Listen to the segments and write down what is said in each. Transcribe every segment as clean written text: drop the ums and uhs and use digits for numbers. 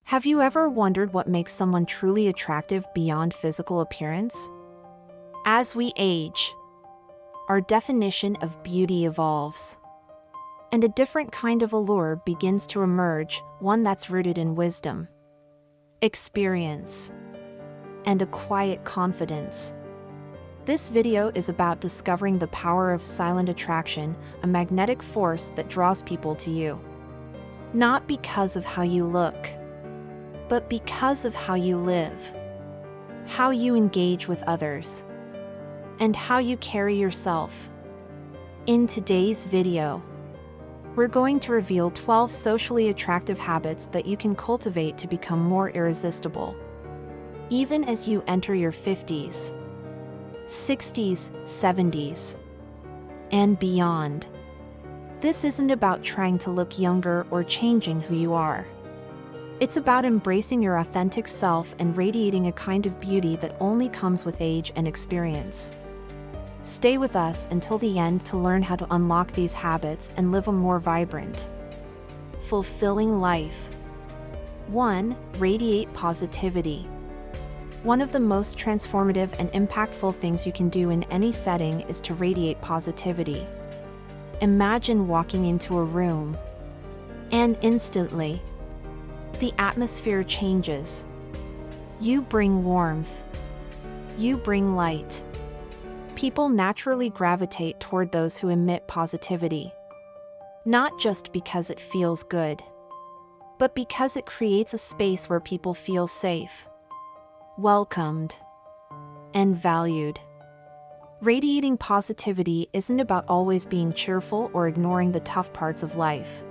Have you ever wondered what makes someone truly attractive beyond physical appearance? As we age, our definition of beauty evolves, and a different kind of allure begins to emerge, one that's rooted in wisdom, experience, and a quiet confidence. This video is about discovering the power of silent attraction, a magnetic force that draws people to you. Not because of how you look, but because of how you live, how you engage with others, and how you carry yourself. In today's video, we're going to reveal 12 socially attractive habits that you can cultivate to become more irresistible. Even as you enter your 50s, 60s, 70s, and beyond. This isn't about trying to look younger or changing who you are. It's about embracing your authentic self and radiating a kind of beauty that only comes with age and experience. Stay with us until the end to learn how to unlock these habits and live a more vibrant, fulfilling life. 1. Radiate positivity. One of the most transformative and impactful things you can do in any setting is to radiate positivity. Imagine walking into a room, and instantly, the atmosphere changes. You bring warmth. You bring light. People naturally gravitate toward those who emit positivity. Not just because it feels good, but because it creates a space where people feel safe, welcomed, and valued. Radiating positivity isn't about always being cheerful or ignoring the tough parts of life.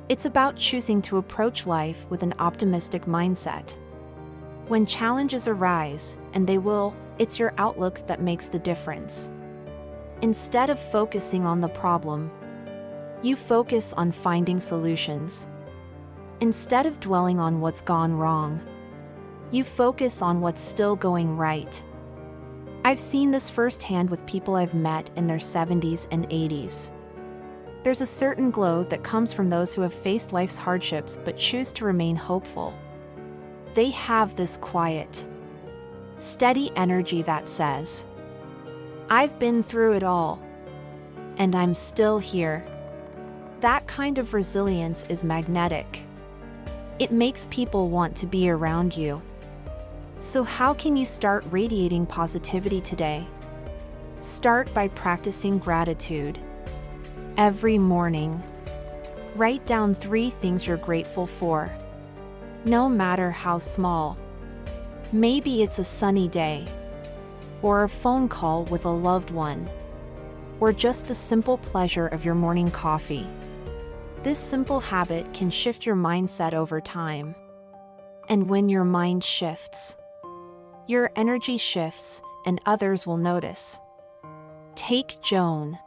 It's about choosing to approach life with an optimistic mindset. When challenges arise, and they will, it's your outlook that makes the difference. Instead of focusing on the problem, you focus on finding solutions. Instead of dwelling on what's gone wrong, you focus on what's still going right. I've seen this firsthand with people I've met in their 70s and 80s. There's a certain glow that comes from those who have faced life's hardships but choose to remain hopeful. They have this quiet, steady energy that says, "I've been through it all, and I'm still here." That kind of resilience is magnetic. It makes people want to be around you. So how can you start radiating positivity today? Start by practicing gratitude. Every morning, write down 3 things you're grateful for, no matter how small. Maybe it's a sunny day, or a phone call with a loved one, or just the simple pleasure of your morning coffee. This simple habit can shift your mindset over time. And when your mind shifts, your energy shifts, and others will notice. Take Joan,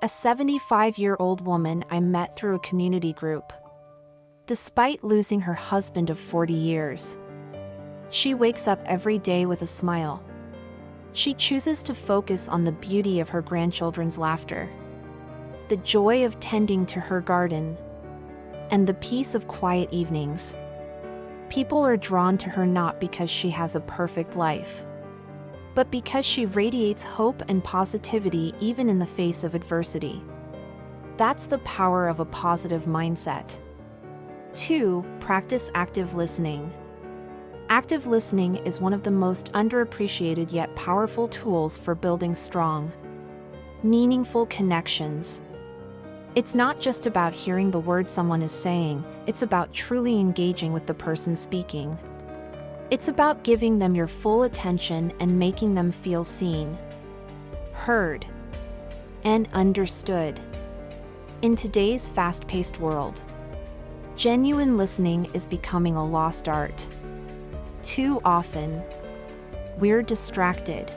a 75-year-old woman I met through a community group. Despite losing her husband of 40 years, she wakes up every day with a smile. She chooses to focus on the beauty of her grandchildren's laughter, the joy of tending to her garden, and the peace of quiet evenings. People are drawn to her not because she has a perfect life, but because she radiates hope and positivity even in the face of adversity. That's the power of a positive mindset. 2. Practice active listening. Active listening is one of the most underappreciated yet powerful tools for building strong, meaningful connections. It's not just about hearing the words someone is saying, it's about truly engaging with the person speaking. It's about giving them your full attention and making them feel seen, heard, and understood. In today's fast-paced world, genuine listening is becoming a lost art. Too often, we're distracted,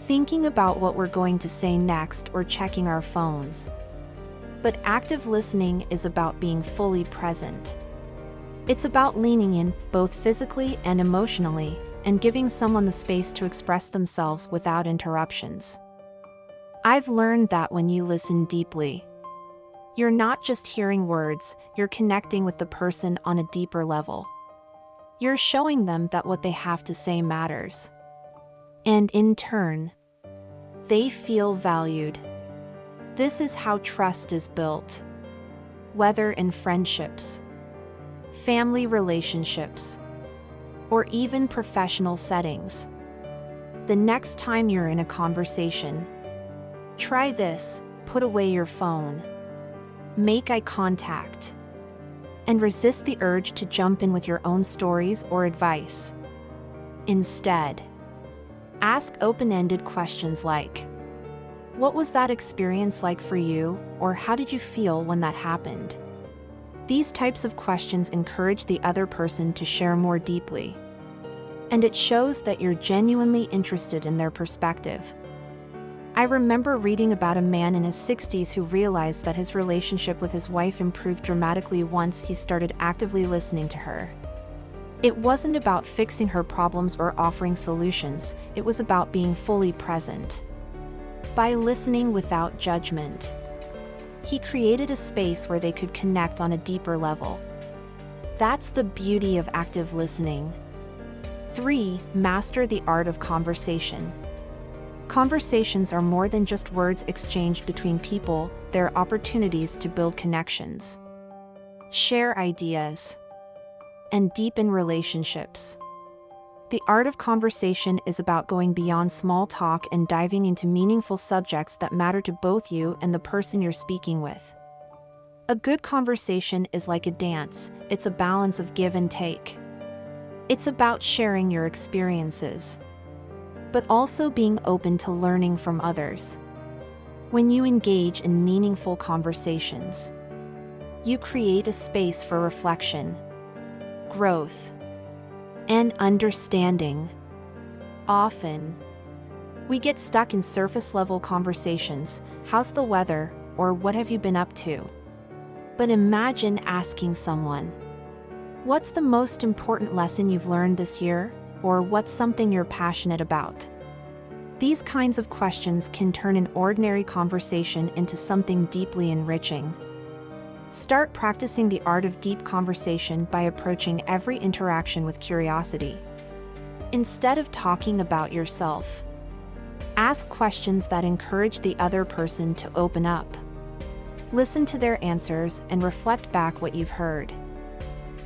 thinking about what we're going to say next or checking our phones. But active listening is about being fully present. It's about leaning in, both physically and emotionally, and giving someone the space to express themselves without interruptions. I've learned that when you listen deeply, You're not just hearing words, you're connecting with the person on a deeper level. You're showing them that what they have to say matters. And in turn, they feel valued. This is how trust is built. Whether in friendships, family relationships, or even professional settings. The next time you're in a conversation, try this: put away your phone, make eye contact, and resist the urge to jump in with your own stories or advice. Instead, ask open-ended questions like, "What was that experience like for you?" or "How did you feel when that happened?" These types of questions encourage the other person to share more deeply, and it shows that you're genuinely interested in their perspective. I remember reading about a man in his 60s who realized that his relationship with his wife improved dramatically once he started actively listening to her. It wasn't about fixing her problems or offering solutions, it was about being fully present. By listening without judgment, he created a space where they could connect on a deeper level. That's the beauty of active listening. 3. Master the art of conversation. Conversations are more than just words exchanged between people, they're opportunities to build connections, share ideas, and deepen relationships. The art of conversation is about going beyond small talk and diving into meaningful subjects that matter to both you and the person you're speaking with. A good conversation is like a dance, it's a balance of give and take. It's about sharing your experiences, but also being open to learning from others. When you engage in meaningful conversations, you create a space for reflection, growth, and understanding. Often, we get stuck in surface-level conversations, "How's the weather?" or "What have you been up to?" But imagine asking someone, "What's the most important lesson you've learned this year?" or "What's something you're passionate about?" These kinds of questions can turn an ordinary conversation into something deeply enriching. Start practicing the art of deep conversation by approaching every interaction with curiosity. Instead of talking about yourself, ask questions that encourage the other person to open up. Listen to their answers and reflect back what you've heard.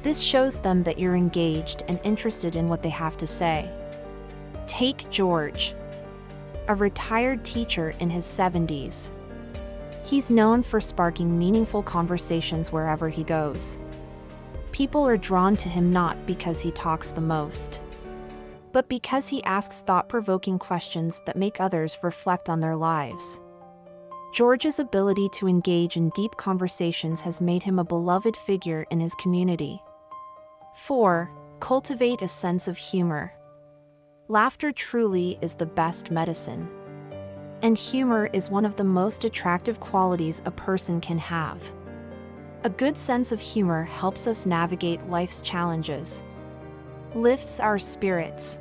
This shows them that you're engaged and interested in what they have to say. Take George, a retired teacher in his 70s. He's known for sparking meaningful conversations wherever he goes. People are drawn to him not because he talks the most, but because he asks thought-provoking questions that make others reflect on their lives. George's ability to engage in deep conversations has made him a beloved figure in his community. 4. Cultivate a sense of humor. Laughter truly is the best medicine. And humor is one of the most attractive qualities a person can have. A good sense of humor helps us navigate life's challenges, lifts our spirits,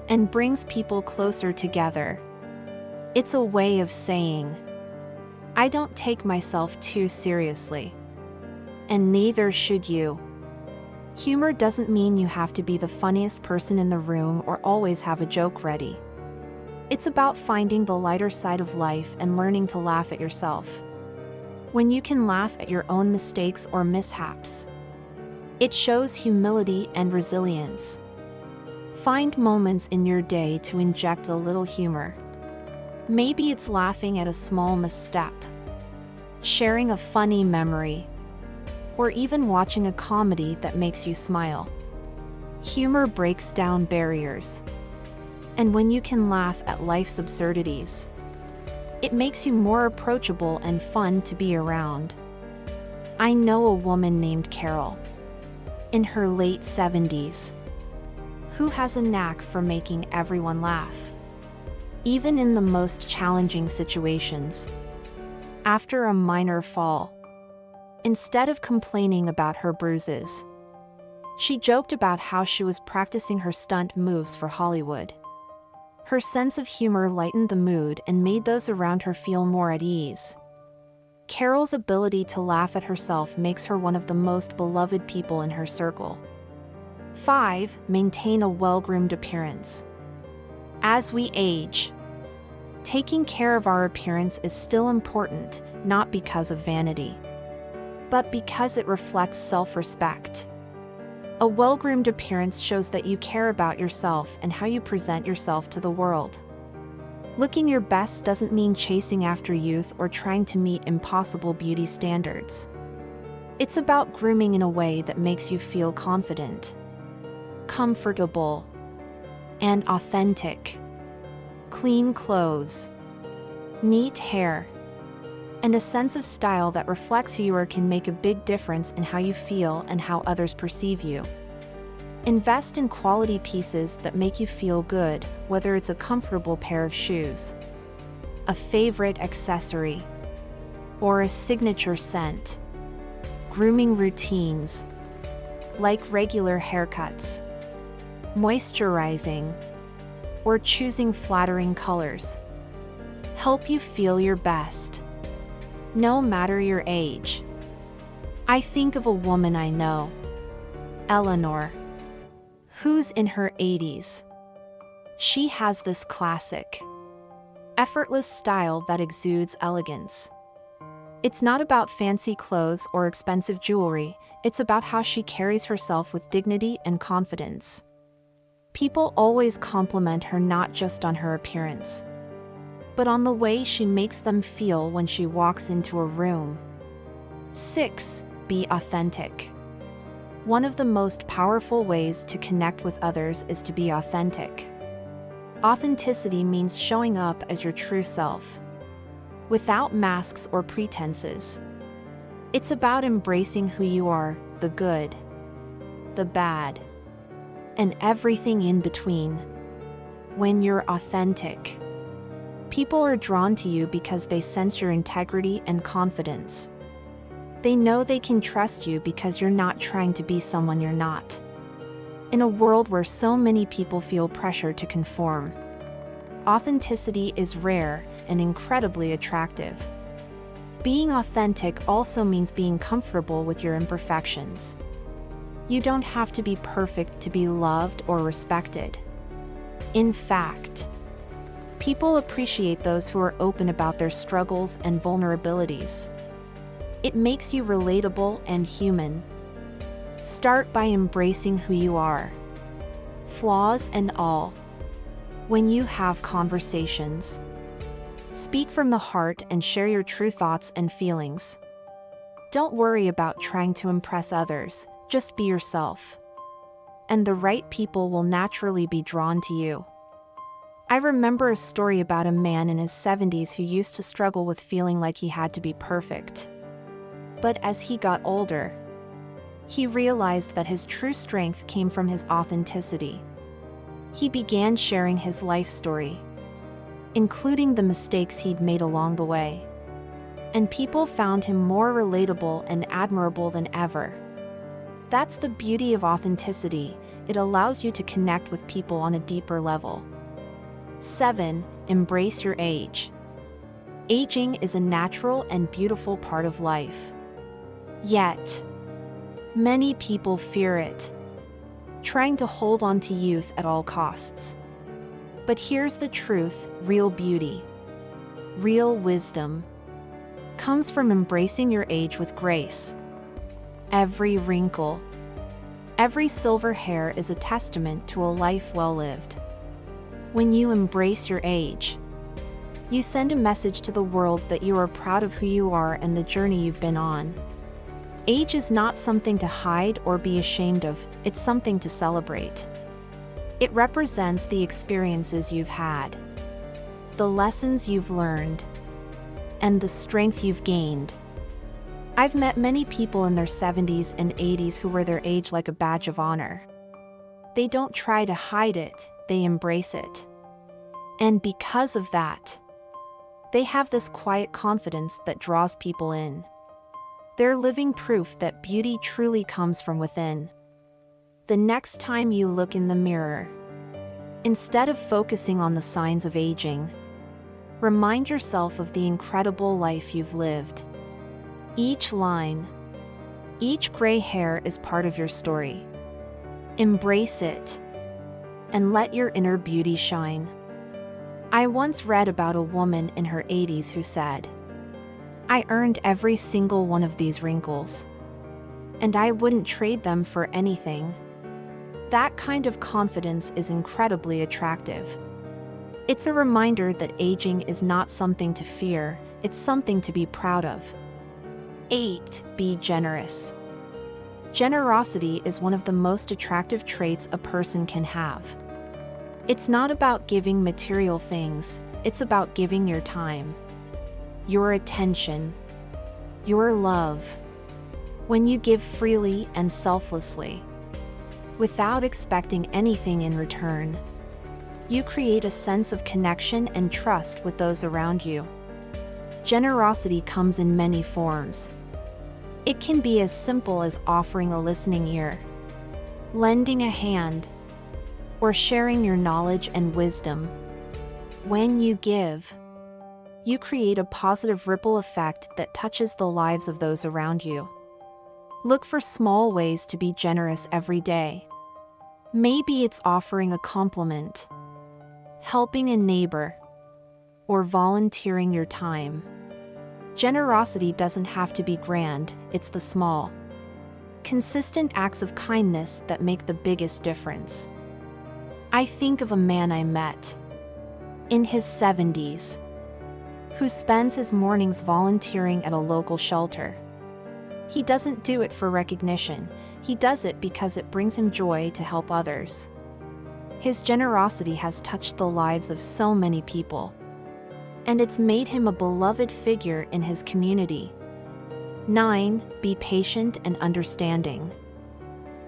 and brings people closer together. It's a way of saying, "I don't take myself too seriously." And neither should you. Humor doesn't mean you have to be the funniest person in the room or always have a joke ready. It's about finding the lighter side of life and learning to laugh at yourself. When you can laugh at your own mistakes or mishaps, it shows humility and resilience. Find moments in your day to inject a little humor. Maybe it's laughing at a small misstep, sharing a funny memory, or even watching a comedy that makes you smile. Humor breaks down barriers. And when you can laugh at life's absurdities, it makes you more approachable and fun to be around. I know a woman named Carol, in her late 70s, who has a knack for making everyone laugh, even in the most challenging situations. After a minor fall, instead of complaining about her bruises, she joked about how she was practicing her stunt moves for Hollywood. Her sense of humor lightened the mood and made those around her feel more at ease. Carol's ability to laugh at herself makes her one of the most beloved people in her circle. 5. Maintain a well-groomed appearance. As we age, taking care of our appearance is still important, not because of vanity, but because it reflects self-respect. A well-groomed appearance shows that you care about yourself and how you present yourself to the world. Looking your best doesn't mean chasing after youth or trying to meet impossible beauty standards. It's about grooming in a way that makes you feel confident, comfortable, and authentic. Clean clothes, neat hair, and a sense of style that reflects who you are can make a big difference in how you feel and how others perceive you. Invest in quality pieces that make you feel good, whether it's a comfortable pair of shoes, a favorite accessory, or a signature scent. Grooming routines, like regular haircuts, moisturizing, or choosing flattering colors, help you feel your best, no matter your age. I think of a woman I know, Eleanor, who's in her 80s. She has this classic, effortless style that exudes elegance. It's not about fancy clothes or expensive jewelry, it's about how she carries herself with dignity and confidence. People always compliment her not just on her appearance, but on the way she makes them feel when she walks into a room. 6. Be authentic. One of the most powerful ways to connect with others is to be authentic. Authenticity means showing up as your true self, without masks or pretenses. It's about embracing who you are, the good, the bad, and everything in between. When you're authentic, people are drawn to you because they sense your integrity and confidence. They know they can trust you because you're not trying to be someone you're not. In a world where so many people feel pressure to conform, authenticity is rare and incredibly attractive. Being authentic also means being comfortable with your imperfections. You don't have to be perfect to be loved or respected. In fact, people appreciate those who are open about their struggles and vulnerabilities. It makes you relatable and human. Start by embracing who you are, flaws and all. When you have conversations, speak from the heart and share your true thoughts and feelings. Don't worry about trying to impress others, just be yourself. And the right people will naturally be drawn to you. I remember a story about a man in his 70s who used to struggle with feeling like he had to be perfect. But as he got older, he realized that his true strength came from his authenticity. He began sharing his life story, including the mistakes he'd made along the way. And people found him more relatable and admirable than ever. That's the beauty of authenticity. It allows you to connect with people on a deeper level. 7. Embrace your age. Aging is a natural and beautiful part of life. Yet, many people fear it, trying to hold on to youth at all costs. But here's the truth: real beauty, real wisdom, comes from embracing your age with grace. Every wrinkle, every silver hair is a testament to a life well lived. When you embrace your age, you send a message to the world that you are proud of who you are and the journey you've been on. Age is not something to hide or be ashamed of, it's something to celebrate. It represents the experiences you've had, the lessons you've learned, and the strength you've gained. I've met many people in their 70s and 80s who wear their age like a badge of honor. They don't try to hide it, they embrace it. And because of that, they have this quiet confidence that draws people in. They're living proof that beauty truly comes from within. The next time you look in the mirror, instead of focusing on the signs of aging, remind yourself of the incredible life you've lived. Each line, each gray hair is part of your story. Embrace it and let your inner beauty shine. I once read about a woman in her 80s who said, "I earned every single one of these wrinkles, and I wouldn't trade them for anything." That kind of confidence is incredibly attractive. It's a reminder that aging is not something to fear, it's something to be proud of. 8. Be generous. Generosity is one of the most attractive traits a person can have. It's not about giving material things, it's about giving your time, your attention, your love. When you give freely and selflessly, without expecting anything in return, you create a sense of connection and trust with those around you. Generosity comes in many forms. It can be as simple as offering a listening ear, lending a hand, or sharing your knowledge and wisdom. When you give, you create a positive ripple effect that touches the lives of those around you. Look for small ways to be generous every day. Maybe it's offering a compliment, helping a neighbor, or volunteering your time. Generosity doesn't have to be grand, it's the small, consistent acts of kindness that make the biggest difference. I think of a man I met, in his 70s, who spends his mornings volunteering at a local shelter. He doesn't do it for recognition, he does it because it brings him joy to help others. His generosity has touched the lives of so many people, and it's made him a beloved figure in his community. 9. Be patient and understanding.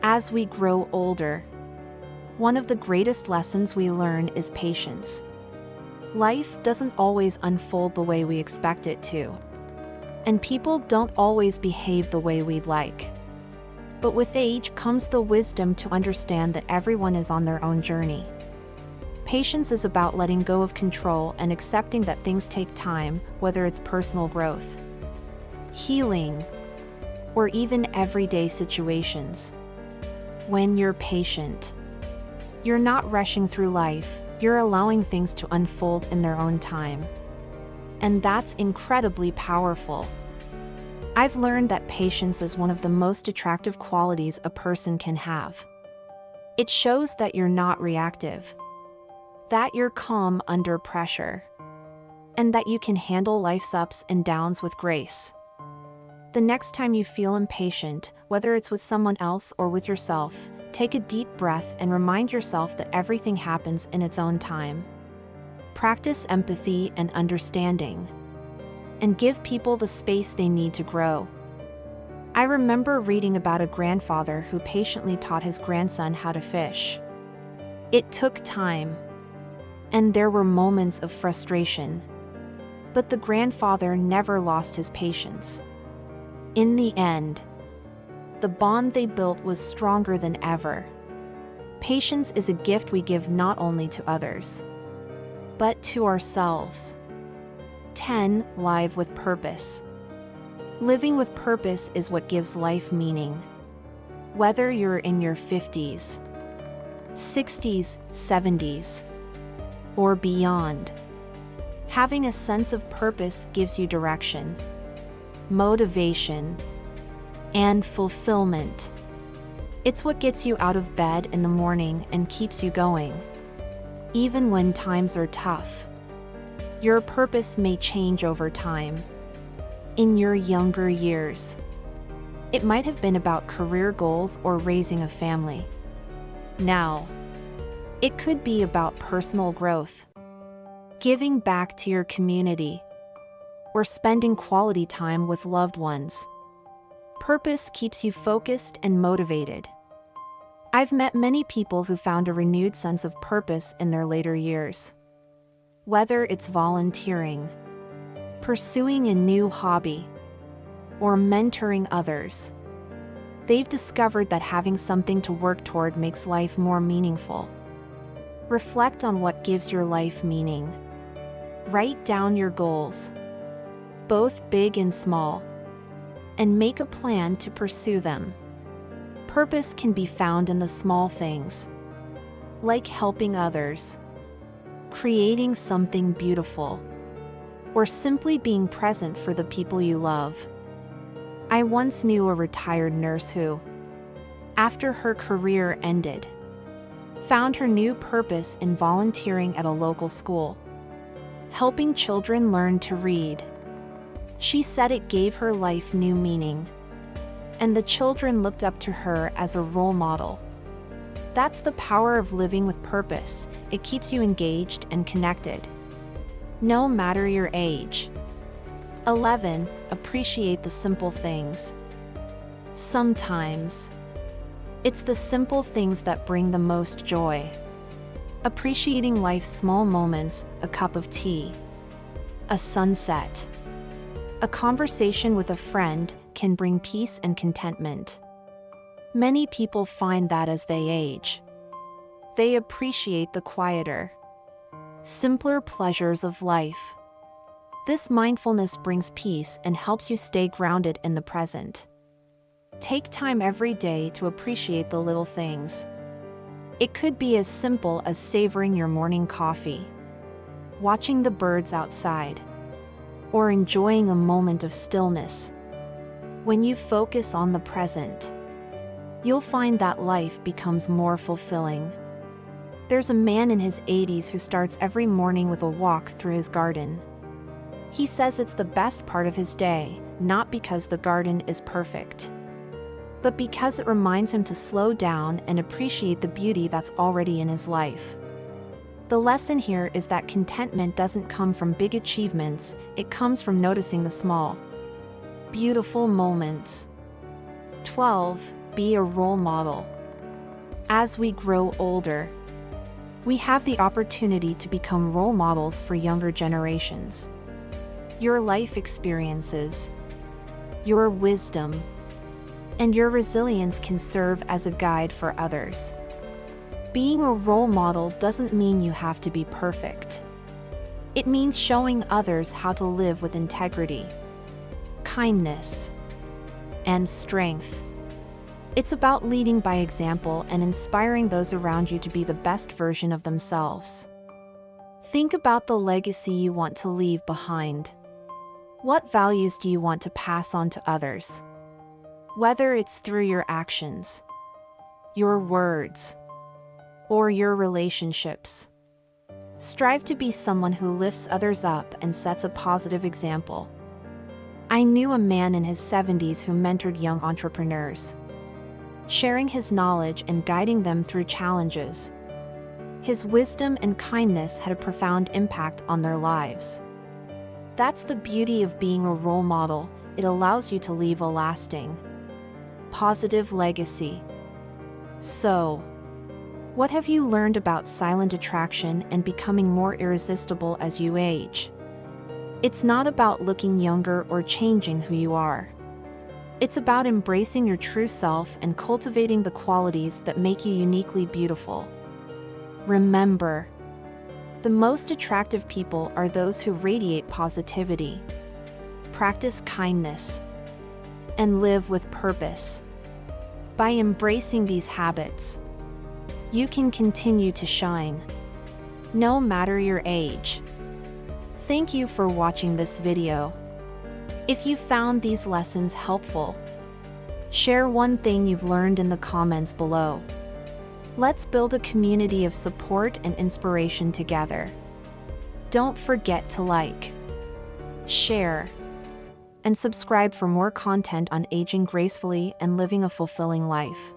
As we grow older, one of the greatest lessons we learn is patience. Life doesn't always unfold the way we expect it to, and people don't always behave the way we'd like. But with age comes the wisdom to understand that everyone is on their own journey. Patience is about letting go of control and accepting that things take time, whether it's personal growth, healing, or even everyday situations. When you're patient, you're not rushing through life, you're allowing things to unfold in their own time. And that's incredibly powerful. I've learned that patience is one of the most attractive qualities a person can have. It shows that you're not reactive, that you're calm under pressure, and that you can handle life's ups and downs with grace. The next time you feel impatient, whether it's with someone else or with yourself, take a deep breath and remind yourself that everything happens in its own time. Practice empathy and understanding, and give people the space they need to grow. I remember reading about a grandfather who patiently taught his grandson how to fish. It took time, and there were moments of frustration, but the grandfather never lost his patience. In the end, the bond they built was stronger than ever. Patience is a gift we give not only to others, but to ourselves. 10. Live with purpose. Living with purpose is what gives life meaning. Whether you're in your 50s, 60s, 70s, or beyond, having a sense of purpose gives you direction, motivation, and fulfillment. It's what gets you out of bed in the morning and keeps you going, even when times are tough. Your purpose may change over time. In your younger years, it might have been about career goals or raising a family. Now, it could be about personal growth, giving back to your community, or spending quality time with loved ones. Purpose keeps you focused and motivated. I've met many people who found a renewed sense of purpose in their later years. Whether it's volunteering, pursuing a new hobby, or mentoring others, they've discovered that having something to work toward makes life more meaningful. Reflect on what gives your life meaning. Write down your goals, both big and small. and make a plan to pursue them. Purpose can be found in the small things, like helping others, creating something beautiful, or simply being present for the people you love. I once knew a retired nurse who, after her career ended, found her new purpose in volunteering at a local school, helping children learn to read. She said it gave her life new meaning, and the children looked up to her as a role model. That's the power of living with purpose. It keeps you engaged and connected, no matter your age. 11. Appreciate the simple things. Sometimes, it's the simple things that bring the most joy. Appreciating life's small moments, a cup of tea, a sunset, a conversation with a friend can bring peace and contentment. Many people find that as they age, they appreciate the quieter, simpler pleasures of life. This mindfulness brings peace and helps you stay grounded in the present. Take time every day to appreciate the little things. It could be as simple as savoring your morning coffee, watching the birds outside, or enjoying a moment of stillness. When you focus on the present, you'll find that life becomes more fulfilling. There's a man in his 80s who starts every morning with a walk through his garden. He says it's the best part of his day, not because the garden is perfect, but because it reminds him to slow down and appreciate the beauty that's already in his life. The lesson here is that contentment doesn't come from big achievements, it comes from noticing the small, beautiful moments. 12. Be a role model. As we grow older, we have the opportunity to become role models for younger generations. Your life experiences, your wisdom, and your resilience can serve as a guide for others. Being a role model doesn't mean you have to be perfect. It means showing others how to live with integrity, kindness, and strength. It's about leading by example and inspiring those around you to be the best version of themselves. Think about the legacy you want to leave behind. What values do you want to pass on to others? Whether it's through your actions, your words, or your relationships. Strive to be someone who lifts others up and sets a positive example. I knew a man in his 70s who mentored young entrepreneurs, sharing his knowledge and guiding them through challenges. His wisdom and kindness had a profound impact on their lives. That's the beauty of being a role model. It allows you to leave a lasting, positive legacy. So, what have you learned about silent attraction and becoming more irresistible as you age? It's not about looking younger or changing who you are. It's about embracing your true self and cultivating the qualities that make you uniquely beautiful. Remember, the most attractive people are those who radiate positivity, practice kindness, and live with purpose. By embracing these habits, you can continue to shine, no matter your age. Thank you for watching this video. If you found these lessons helpful, share one thing you've learned in the comments below. Let's build a community of support and inspiration together. Don't forget to like, share, and subscribe for more content on aging gracefully and living a fulfilling life.